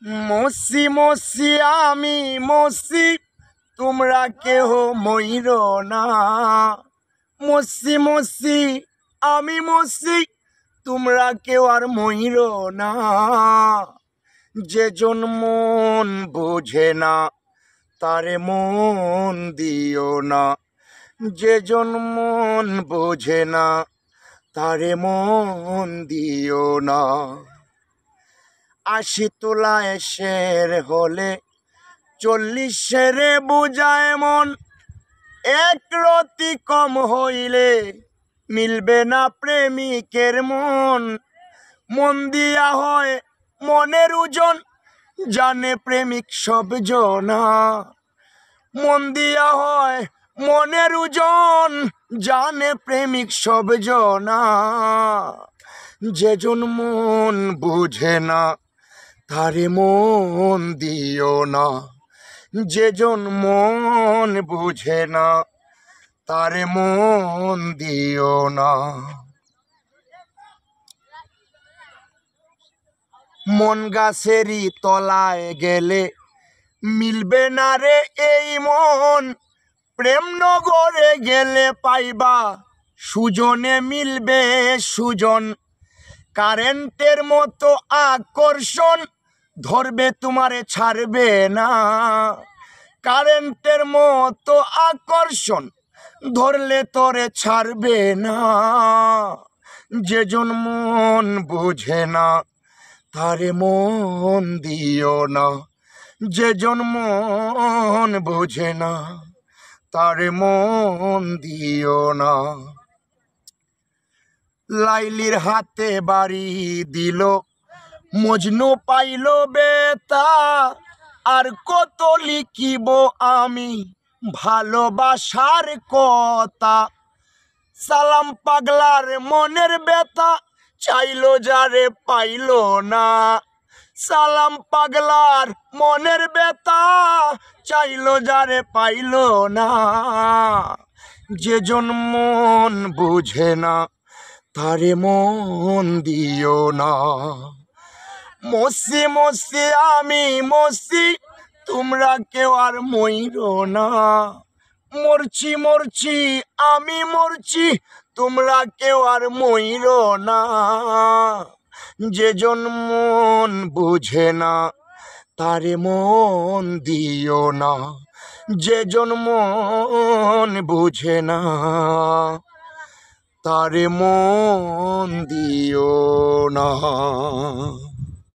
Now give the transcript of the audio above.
মসি মসি আমি মসি, তোমরা কেহ মইর না। মসি মসি আমি মসি, তোমরা কেউ আর মইর না। যেজন মন বোঝে না তারে মন দিও না। যেজন মন বোঝে না তারে মন দিও না। ৮০ তোলায় শের হলে ৪০ শেরে বুঝায় মন। এক রতি কম হইলে মিলবে না প্রেমিকের মন। মন দিয়া হয় মনের ওজন, জানে প্রেমিক সব জনা। মন দিয়া হয় মনের ওজন, জানে প্রেমিক সব জনা। যেজন মন বুঝে না তারে মন দিও না। যেজন মন বুঝে না তারে মন দিও না। মন গাছেরই তলায় গেলে মিলবে না রে এই মন। প্রেম নগরে গেলে পাইবা সুজনে মিলবে সুজন। কারেন্টের মতো আকর্ষণ ধরবে তোমারে ছাড়বে না। কারেন্টের মতো আকর্ষণ ধরলে তোরে ছাড়বে না। যেজন মন বুঝে না তারে মন দিও না। যেজন মন বুঝে না তারে মন দিও না। লাইলির হাতে বাড়ি দিল মজনু পাইল বেতা। আর কত লিখিব আমি ভালোবাসার কথা। সালাম পাগলার মনের ব্যথা, চাইলো যারে পাইল না। সালাম পাগলার মনের ব্যথা, চাইলো যারে পাইল না। যেজন মন বুঝে না তারে মন দিও না। মসি মসি আমি মসি, তোমরা কেউ আর মইর না। মরছি মরছি আমি মরছি, তোমরা কেউ আর মইর না। যেজন মন বুঝে না তারে মন দিও না। যেজন মন বুঝে না তারে মন দিও না।